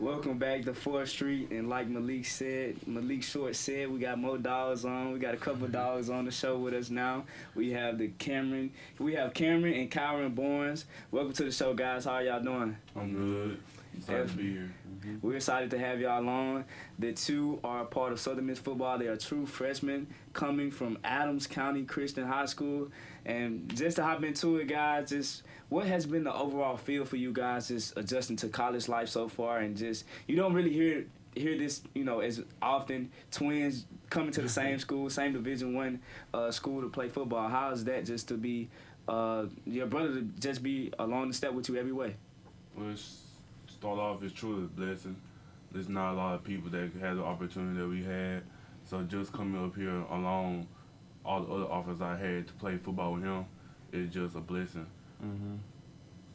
Welcome back to 4th Street, and like Malik Short said, we got more dogs on. We got a couple dogs on the show with us now. We have Kamron and Kyron Borns. Welcome to the show, guys. How are y'all doing? I'm good. Excited to be here. We're excited to have y'all on. The two are a part of Southern Miss football. They are true freshmen coming from Adams County Christian High School. And just to hop into it, guys, just what has been the overall feel for you guys just adjusting to college life so far? And just, you don't really hear this, as often, twins coming to the same school, same Division I school to play football. How is that just to be your brother to just be along the step with you every way? Well, start off, it's truly a blessing. There's not a lot of people that had the opportunity that we had. So just coming up here along all the other offers I had to play football with him, it's just a blessing.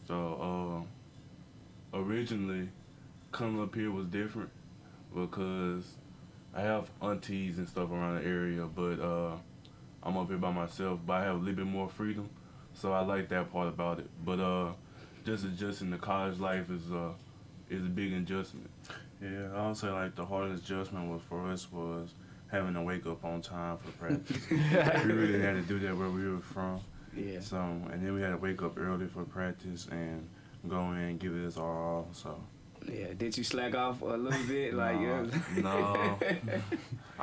So originally, coming up here was different because I have aunties and stuff around the area, but I'm up here by myself, but I have a little bit more freedom. So I like that part about it. But just adjusting to college life is a big adjustment. Yeah, I would say like the hardest adjustment was having to wake up on time for practice. We really had to do that where we were from. Yeah. So and then we had to wake up early for practice and go in and give it our all. So. Yeah, did you slack off a little bit? No, I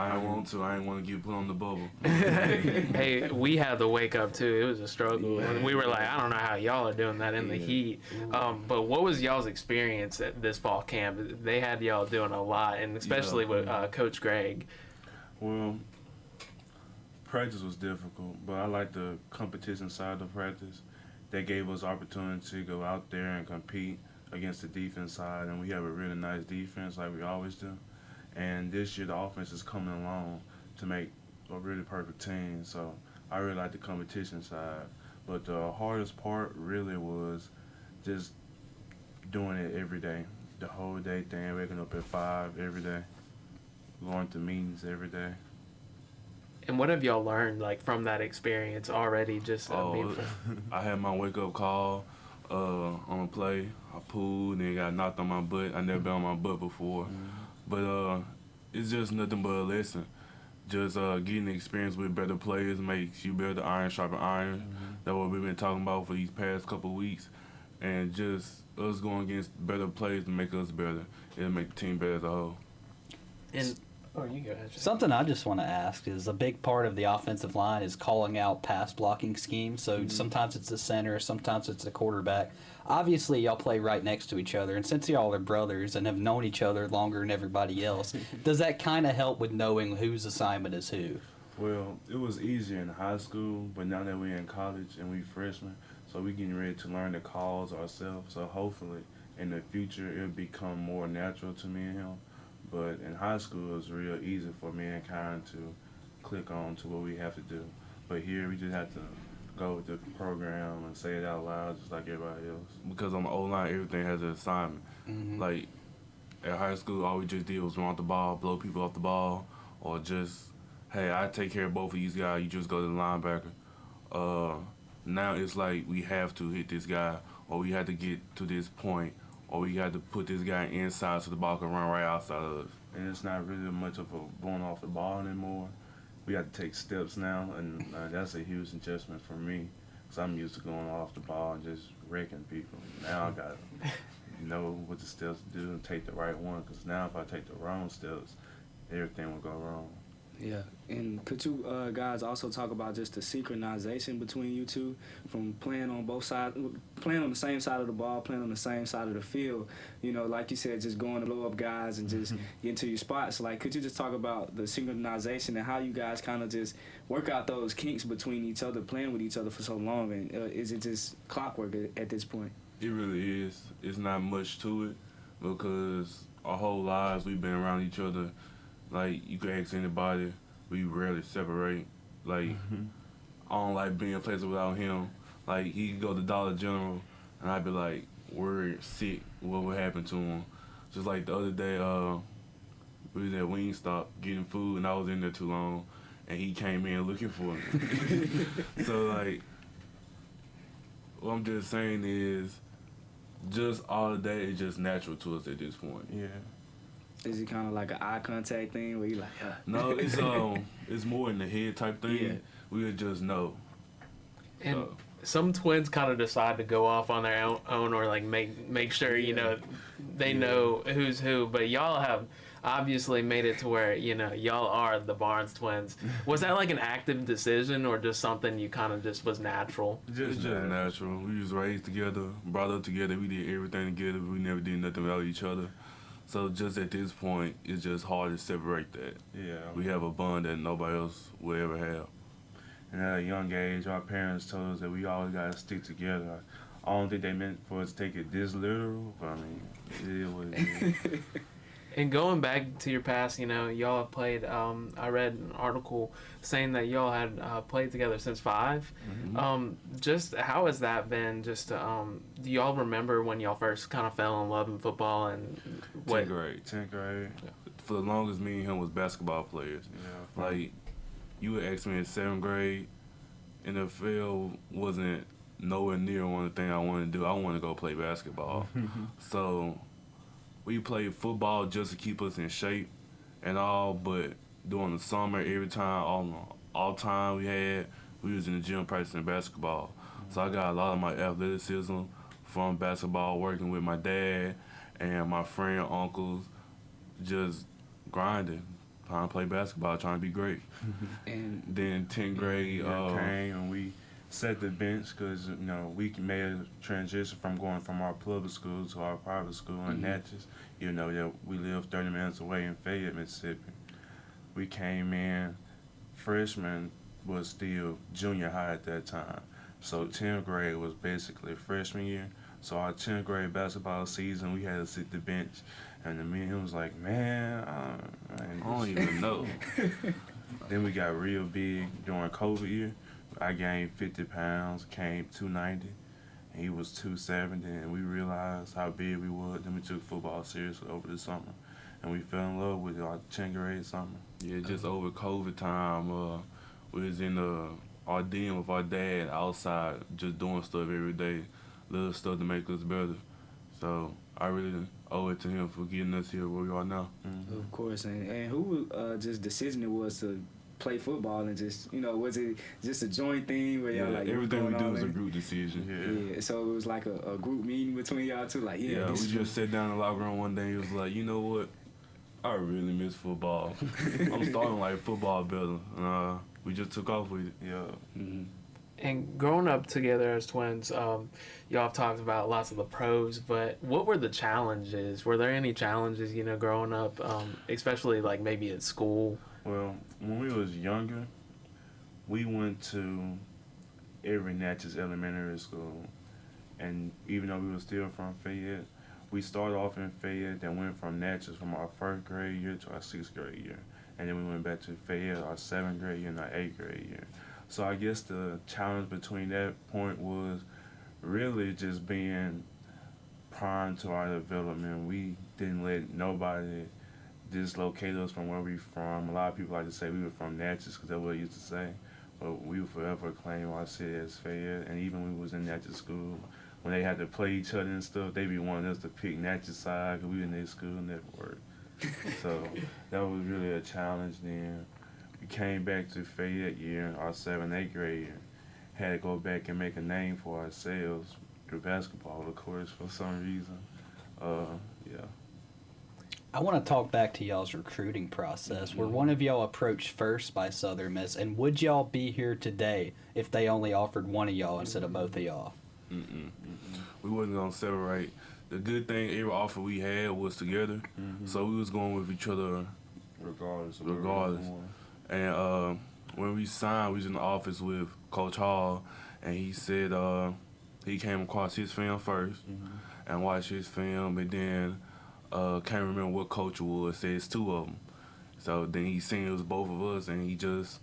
didn't want to. I didn't want to get put on the bubble. Hey, we had to wake up too. It was a struggle. Yeah. And we were like, I don't know how y'all are doing that in the heat. But what was y'all's experience at this fall camp? They had y'all doing a lot, and especially with Coach Greg. Well, practice was difficult, but I like the competition side of practice. They gave us opportunity to go out there and compete against the defense side, and we have a really nice defense like we always do. And this year the offense is coming along to make a really perfect team, so I really like the competition side. But the hardest part really was just doing it every day, the whole day thing, waking up at 5 every day, going to meetings every day. And what have y'all learned from that experience already? Just I had my wake up call on a play. I pulled and got knocked on my butt. I never been on my butt before. But it's just nothing but a lesson. Just getting the experience with better players makes you better. Iron sharpen iron. That's what we've been talking about for these past couple of weeks. And just us going against better players to make us better. It'll make the team better as a whole. And you go ahead. Something I just want to ask is a big part of the offensive line is calling out pass blocking schemes. So sometimes it's the center, sometimes it's the quarterback. Obviously, y'all play right next to each other, and since y'all are brothers and have known each other longer than everybody else, does that kind of help with knowing whose assignment is who? Well, it was easier in high school, but now that we're in college and we freshmen, so we're getting ready to learn the calls ourselves. So hopefully, in the future, it'll become more natural to me and him. But in high school, it was real easy for me and Kyron to click on to what we have to do. But here, we just have to go with the program and say it out loud just like everybody else. Because on the O-line, everything has an assignment. Like, at high school, all we just did was run off the ball, blow people off the ball, or just, hey, I take care of both of these guys, you just go to the linebacker. Now it's like we have to hit this guy, or we have to get to this point, or we got to put this guy inside so the ball can run right outside of us. And it's not really much of a going off the ball anymore. We got to take steps now, and that's a huge adjustment for me because I'm used to going off the ball and just wrecking people. Now I got to know what the steps to do and take the right one, because now if I take the wrong steps, everything will go wrong. Yeah, and could you guys also talk about just the synchronization between you two, from playing on both sides, playing on the same side of the ball, playing on the same side of the field, like you said, just going to blow up guys and just get to your spots. Like, could you just talk about the synchronization and how you guys kind of just work out those kinks between each other, playing with each other for so long, and is it just clockwork at this point? It really is. It's not much to it because our whole lives we've been around each other. Like, you could ask anybody, we rarely separate. Like, I don't like being in places without him. Like, he could go to Dollar General, and I'd be like, worried, sick, what would happen to him. Just like the other day, we was at Wingstop getting food, and I was in there too long, and he came in looking for me. So, like, what I'm just saying is, Just all of that is just natural to us at this point. Yeah. Is it kind of like an eye contact thing where you like, No, it's more in the head type thing. Yeah. We would just know. And So, some twins kind of decide to go off on their own or like make sure they know who's who. But y'all have obviously made it to where y'all are the Barnes twins. Was that like an active decision or just something you kind of just was natural? it's just natural. We was raised together, brought up together. We did everything together. We never did nothing without each other. So just at this point, it's just hard to separate that. Yeah. We have a bond that nobody else will ever have. And at a young age, our parents told us that we always gotta stick together. I don't think they meant for us to take it this literal, but I mean, it is what it is. And going back to your past, y'all have played. I read an article saying that y'all had played together since 5. Mm-hmm. Just how has that been? Just do y'all remember when y'all first kind of fell in love in football and what? 10th grade. 10th grade. For the longest, me and him was basketball players. Yeah. Like, you would ask me in 7th grade, NFL wasn't nowhere near one of the things I wanted to do. I wanted to go play basketball. So we played football just to keep us in shape and all, but during the summer, every time, all time we was in the gym practicing basketball. So I got a lot of my athleticism from basketball, working with my dad and my friend, uncles, just grinding, trying to play basketball, trying to be great. and Then 10th grade, came and we set the bench because we made a transition from going from our public school to our private school in Natchez. That we lived 30 minutes away in Fayette, Mississippi. We came in, freshman was still junior high at that time. So 10th grade was basically freshman year. So our 10th grade basketball season, we had to sit the bench. And then me and him was like, man, I don't even know. Then we got real big during COVID year. I gained 50 pounds, came 290, and he was 270, and we realized how big we were. Then we took football seriously over the summer, and we fell in love with our 10th grade summer. Yeah, just over COVID time, we was in our den with our dad outside, just doing stuff every day, little stuff to make us better. So I really owe it to him for getting us here where we are now. Mm-hmm. of course, and who just decision it was to play football and just was it just a joint thing where y'all like everything we going do all is a in? group decision. Yeah, so it was like a group meeting between y'all two, like Yeah, we this just sat down in the locker room one day. He was like, you know what? I really miss football. I'm starting like football better. And we just took off with it. Yeah. Mm-hmm. And growing up together as twins, y'all have talked about lots of the pros, but what were the challenges? Were there any challenges, growing up, especially like maybe at school? Well, when we was younger, we went to every Natchez elementary school, and even though we were still from Fayette, we started off in Fayette, then went from Natchez from our 1st grade year to our 6th grade year, and then we went back to Fayette our 7th grade year and our 8th grade year. So I guess the challenge between that point was really just being primed to our development. We didn't let nobody dislocate us from where we from. A lot of people like to say we were from Natchez because that's what they used to say. But we would forever claim our city as Fayette. And even when we was in Natchez school, when they had to play each other and stuff, they be wanting us to pick Natchez side because we in their school network. So that was really a challenge then. We came back to Fayette year, our 7th, 8th grade year. Had to go back and make a name for ourselves through basketball, of course, for some reason. Yeah. I want to talk back to y'all's recruiting process. Were one of y'all approached first by Southern Miss, and would y'all be here today if they only offered one of y'all instead of both of y'all? We wasn't gonna separate. The good thing, every offer we had was together, so we was going with each other Regardless. And when we signed, we was in the office with Coach Hall, and he said he came across his film first and watched his film, and then can't remember what coach it was, said it's 2 of them. So then he seen it was both of us, and he just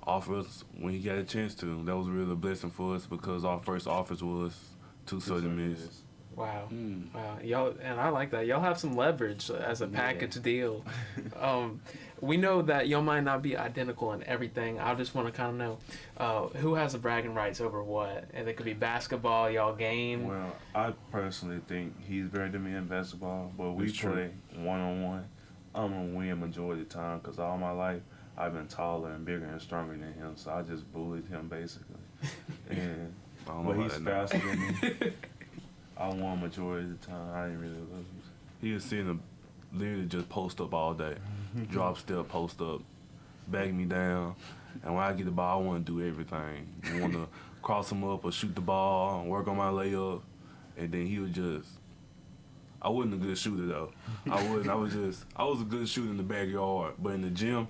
offered us when he got a chance to. That was really a blessing for us because our first offers was to Southern Miss. Wow. Wow. Y'all, and I like that. Y'all have some leverage as a package deal. We know that y'all might not be identical in everything. I just want to kind of know who has the bragging rights over what. And it could be basketball, y'all game. Well, I personally think he's better than me in basketball, but we That's true. play one-on-one. I'm going to win majority of the time because all my life I've been taller and bigger and stronger than him, so I just bullied him basically. And I don't know but about he's that now. faster than me. I won majority of the time. I didn't really lose. He was sitting there, literally just post up all day. Drop step, post up, back me down. And when I get the ball, I want to do everything. I want to cross him up or shoot the ball and work on my layup. And then he would just, I wasn't a good shooter though. I wasn't. I was a good shooter in the backyard. But in the gym,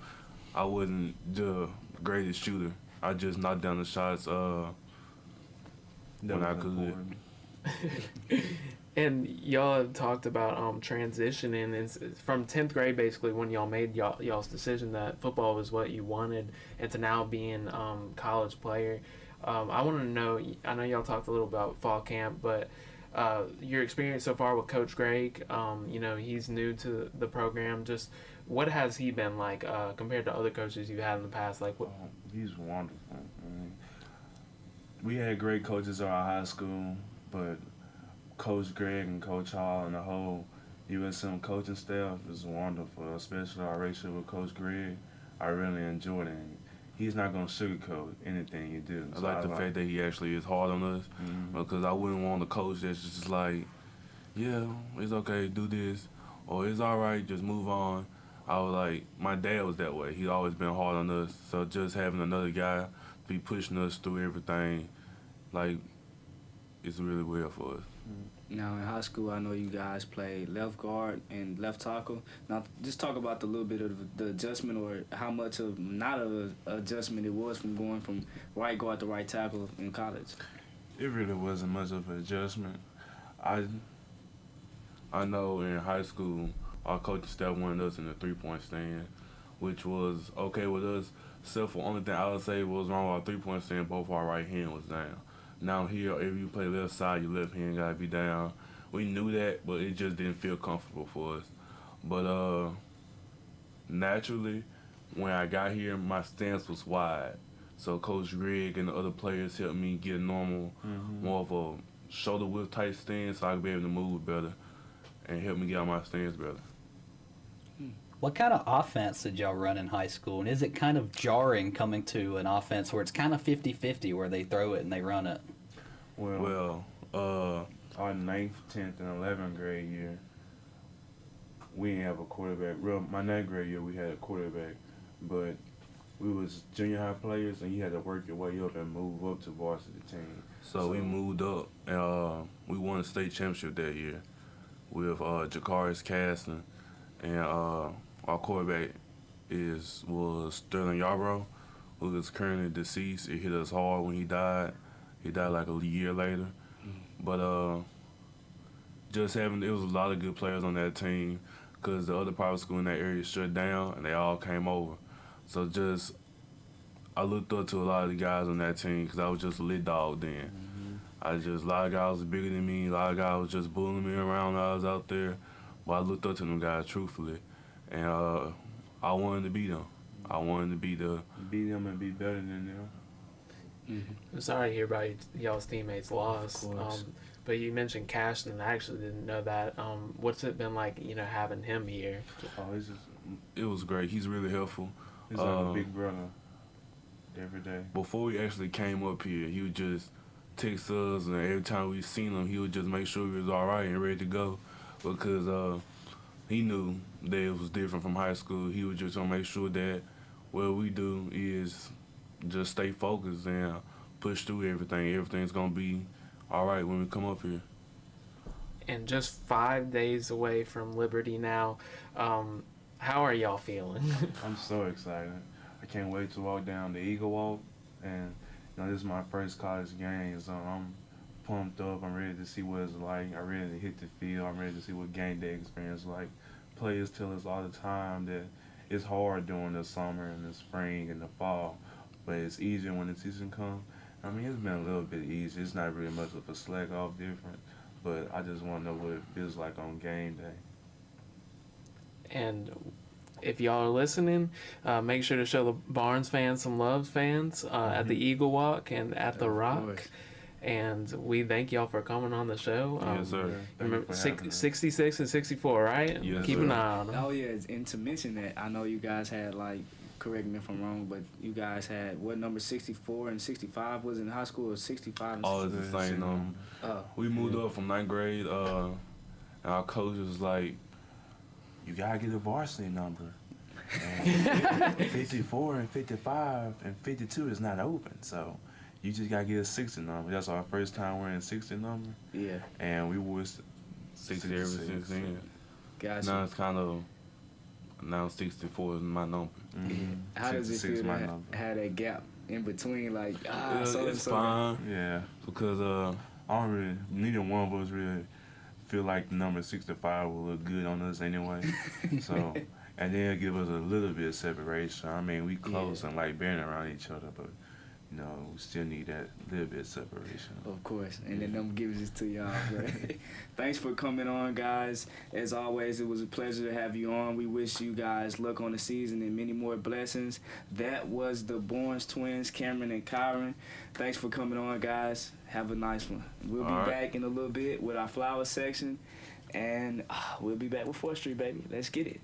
I wasn't the greatest shooter. I just knocked down the shots when I could. And y'all have talked about transitioning. It's from 10th grade, basically, when y'all made y'all's decision that football was what you wanted, and to now being college player. I want to know, I know y'all talked a little about fall camp, but your experience so far with Coach Greg, he's new to the program. Just what has he been like compared to other coaches you've had in the past? Like, what? He's wonderful. I mean, we had great coaches at our high school, but Coach Greg and Coach Hall and the whole USM coaching staff is wonderful, especially our relationship with Coach Greg. I really enjoyed it. He's not going to sugarcoat anything you do. I like the fact that he actually is hard on us because I wouldn't want a coach that's just like, yeah, it's okay, do this, or it's all right, just move on. I was like, my dad was that way. He's always been hard on us. So just having another guy be pushing us through everything, like, it's really well for us. Now in high school, I know you guys played left guard and left tackle. Now just talk about the little bit of the adjustment, or how much of not of adjustment it was from going from right guard to right tackle in college. It really wasn't much of an adjustment. I know in high school, our coaching staff wanted us in the three-point stand, which was okay with us, except for only thing I would say was wrong with our three-point stand, both our right hand was down. Now here, if you play left side, your left hand gotta be down. We knew that, but it just didn't feel comfortable for us. But naturally, when I got here, my stance was wide. So Coach Greg and the other players helped me get a normal, more of a shoulder width type stance, so I could be able to move better, and help me get on my stance better. What kind of offense did y'all run in high school? And is it kind of jarring coming to an offense where it's kind of 50-50 where they throw it and they run it? Well, our 9th, 10th, and 11th grade year, we didn't have a quarterback. My 9th grade year, we had a quarterback, but we was junior high players, and you had to work your way up and move up to varsity team. So we moved up, and we won a state championship that year with Jakaris Caston, and our quarterback was Sterling Yarbrough, who is currently deceased. It hit us hard when he died. He died like a year later. But just it was a lot of good players on that team because the other private school in that area shut down and they all came over. So I looked up to a lot of the guys on that team because I was just a lit dog then. A lot of guys was bigger than me. A lot of guys was just bullying me around when I was out there. But I looked up to them guys truthfully. And I wanted to beat them. I wanted to beat them and be better than them. I'm sorry to hear about y'all's teammates' loss. But you mentioned Cashton, and I actually didn't know that. What's it been like, having him here? It was great. He's really helpful. He's like a big brother every day. Before we actually came up here, he would just text us, and every time we seen him, he would just make sure we was all right and ready to go because he knew that it was different from high school. He was just gonna make sure that what we do is just stay focused and push through everything. Everything's gonna be all right when we come up here. And just 5 days away from Liberty now, how are y'all feeling? I'm so excited. I can't wait to walk down the Eagle Walk, and this is my first college game, so I'm pumped up. I'm ready to see what it's like. I'm ready to hit the field. I'm ready to see what game day experience is like. Players tell us all the time that it's hard during the summer and the spring and the fall, but it's easier when the season comes. I mean, it's been a little bit easier. It's not really much of a slack off difference. but I just want to know what it feels like on game day. And if y'all are listening, make sure to show the Barnes fans some love, fans, at the Eagle Walk and at the Of Rock. course. And we thank y'all for coming on the show. Yes, sir. Thank you Remember, for having us. 66 and 64, right? Yes, Keep sir. an eye on them. Oh yeah, and to mention that, I know you guys had like, correct me if I'm wrong, but you guys had what number 64 and 65 was in high school, or 65 and All is the same. We moved up from 9th grade. And our coach was like, You gotta get a varsity number. And 54 and 55 and 52 is not open, so you just gotta get a 60 number. That's our first time wearing a 60 number, Yeah, and we wore 60 ever since then. guys. Now it's kind of, now 64 is my number. How does it 66 feel my to number. have that gap in between? Like, It's fine Yeah, because I don't really. Neither one of us really feel like the number 65 will look good on us anyway. So, and then it'll give us a little bit of separation. I mean, we close and like being around each other, but you know, we still need that little bit of separation. Of course, and then them gives it to y'all. But thanks for coming on, guys. As always, it was a pleasure to have you on. We wish you guys luck on the season and many more blessings. That was the Barnes twins, Kamron and Kyron. Thanks for coming on, guys. Have a nice one. We'll be All right. back in a little bit with our flower section, and we'll be back with 4th Street, baby. Let's get it.